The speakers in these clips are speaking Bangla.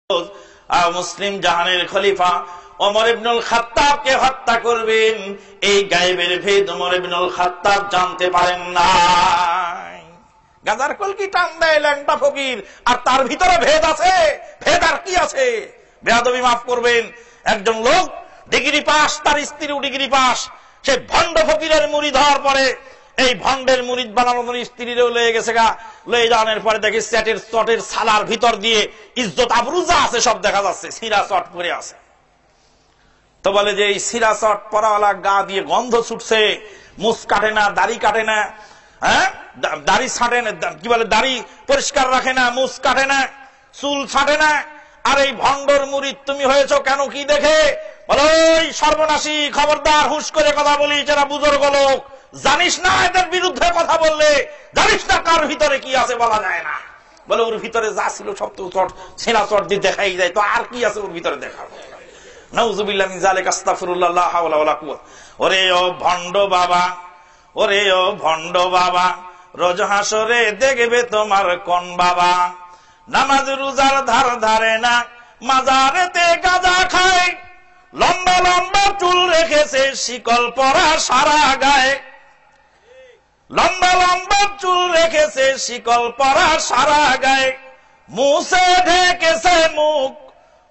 মুসলিম জাহানের খলিফা ওমর ইবনুল খাত্তাবকে হত্যা করবেন, এই গায়েবের ভেদ ওমর ইবনুল খাত্তাব জানতে পারেন না। গাজার কলকি টান দেয় ল্যাংটা ফকির, আর তার ভিতরে ভেদ আছে। ভেদ আর কি আছে? বেয়াদবি মাফ করবেন, একজন লোক ডিগ্রি পাস, তার স্ত্রীও ডিগ্রি পাস, সে ভণ্ড ফকিরের মুরিদ হওয়ার পরে এই ভণ্ডের মুরিদ বানানোর স্ত্রীরও লয়ে গেছে গা। লয়ে যাওয়ার পরে দেখি চ্যাটের চটের সালার ভিতর দিয়ে ইজ্জত আবরুজা আছে, সব দেখা যাচ্ছে, সিরা চট পরে আছে। তো বলে যে এই সিরা চট পরাওয়ালা গা দিয়ে গন্ধ ছুটছে, মুছ কাটে না, দাড়ি কাটে না, হ্যাঁ দাড়ি ছাটে না, কি বলে দাড়ি পরিষ্কার রাখে না, মুছ কাটে না, চুল ছাটে না। আর এই ভণ্ডর মুরিদ তুমি হয়েছ কেন, কি দেখে? বলো ওই সর্বনাশী, খবরদার, হুশ করে কথা বলিস, এরা বুজুর্গ লোক, জানিস না এদের বিরুদ্ধে কথা বললে জানিস না কার ভিতরে কি আছে বলা যায় না। বলে ওর ভিতরে যা ছিল সব তো চট ছেঁড়া চট দিয়ে দেখাই যায়, তো আর কি আছে ওর ভিতরে দেখাবো? নাউযুবিল্লাহ মিন যালিকা, আস্তাগফিরুল্লাহ, লা হাওলা ওয়ালা কুওয়াতা। ওরে ও ভণ্ড বাবা, ওরে ও ভণ্ড বাবা, রোজ হাসরে দেখবে তোমার কোন বাবা। নামাজ রোজার ধার ধারে না, মাজারেতে গাঁজা খায়, লম্বা লম্বা চুল রেখেছে শিকল পরা সারা গায়ে, লম্বা লম্বা চুল রেখেছে শিকল পরা সারা গায়ে, মুছে ঢেকেছে মুখ,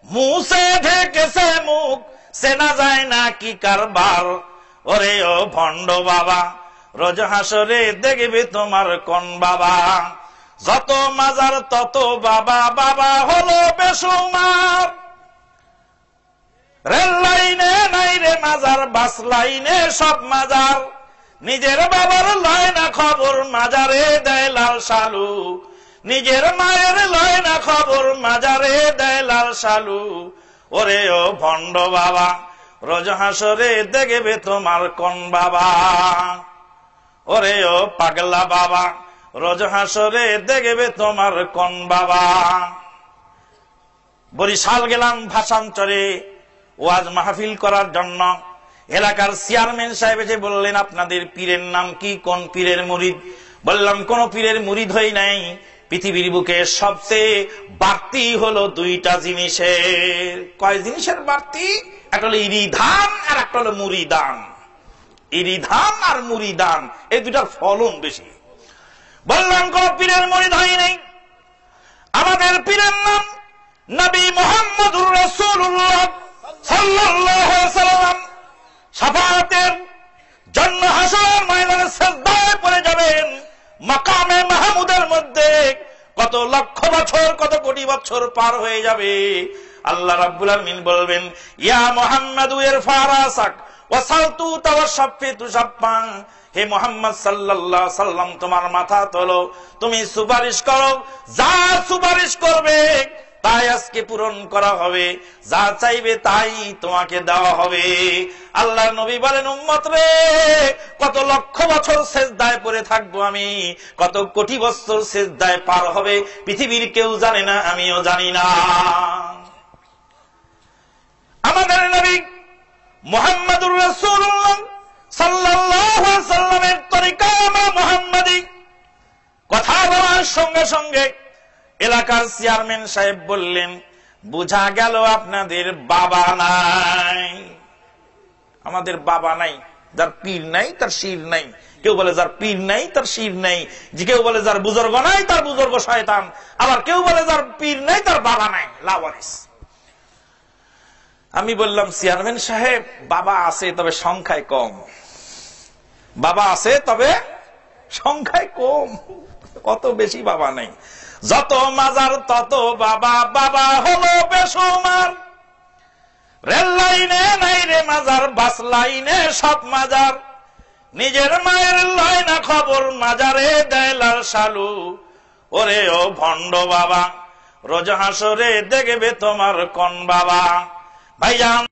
মুছে ঢেকেছে মুখ, চেনা যায় না কি কারবার। ওরে ও ভণ্ড বাবা, রোজ হাসরে দেখবে তোমার কোন বাবা। যত মাজার তত বাবা, বাবা হলো বেসুমার। রেল লাইনে নাই রে মাজার, বাস লাইনে সব মাজার, নিজের বাবার লয় না খবর, মাজারে দেয় লাল সালু, নিজের মায়ের লয় না খবর, মাজারে দেয় লাল সালু। ওরে ও ভণ্ড বাবা, রোজ হাসরে দেখবে তোমার কোন বাবা। ওরে ও পাগলা বাবা, রোজ হাসরে দেখবে তোমার কোন বাবা। বরিশাল গেলাম ভাষান্তরে ওয়াজ মাহফিল করার জন্য। এলাকার চেয়ারম্যান সাহেব এসে বললেন, আপনাদের পীরের নাম কি, কোন পীরের মুরিদ? বললাম কোন পীরের মুরিদ হই নাই, পৃথিবীর বুকে সবচেয়ে বাড়তি হলো দুইটা জিনিসের। কয় জিনিসের বাড়তি? একটা হলো ইরিধান আর একটা হলো মুরিদান। ইরিধান আর মুরিদান, এই দুটার ফলন বেশি। বললাম কোন পীরের মুরিদ হই নাই, আমাদের পীরের নাম নবী মুহাম্মদুর রাসূলুল্লাহ সাল্লাল্লাহু আলাইহি ওয়াসাল্লাম। শাফাআতের জন্য হাসরের ময়দানে সিজদায় পড়ে যাবেন, মাকামে মাহমুদের মধ্যে কত লক্ষ বছর, কত কোটি বছর পার হয়ে যাবে। আল্লাহ রাব্বুল আলামিন বলবেন, ইয়া মুহাম্মাদু ইরফা রাসাক ওয়াসালতু তাওয়াশফিতু শাফান। হে মুহাম্মদ সাল্লাল্লাহু আলাইহি সাল্লাম, তোমার মাথা তোলো, তুমি সুপারিশ করো, যা সুপারিশ করবে তাই আজকে পূরণ করা হবে, যা চাইবে তাই তোমাকে দেওয়া হবে। আল্লাহর নবী বলেন, উম্মত রে, কত লক্ষ বছর সিজদায় পড়ে থাকবো আমি, কত কোটি বছর সিজদায় পার হবে, পৃথিবীর কেউ জানে না, আমিও জানি না। আমাদের নবী মুহাম্মদুর রাসূলুল্লাহ সাল্লাল্লাহু আলাইহি সাল্লামের তরিকা মুহাম্মাদি কথা বলার সঙ্গে সঙ্গে এলাকার চেয়ারম্যান সাহেব বললেন, বুঝা গেল আপনাদের বাবা নাই। আমাদের বাবা নাই, যার পীর নাই তার শির নাই। কেউ বলে যার পীর নাই তার শির নাই, যে কেউ বলে যার বুজুর্গ নাই তার বুজুর্গ শয়তান, আবার কেউ বলে যার পীর নাই তার বাবা নাই, লাওয়ারিস। আমি বললাম, চেয়ারম্যান সাহেব, বাবা আছে তবে সংখ্যায় কম, বাবা আছে তবে সংখ্যায় কম, অত বেশি বাবা নাই। যত মাজার তত বাবা, বাবা হলো বেসুমার। রেল লাইনে নাই রে মাজার, বাস লাইনে সব মাজার, নিজের মায়ের লয় না খবর, মাজারে দেয় লাল সালু। ওরে ও ভণ্ড বাবা, রোজ হাসরে দেখবে তোমার কোন বাবা। ভাইজান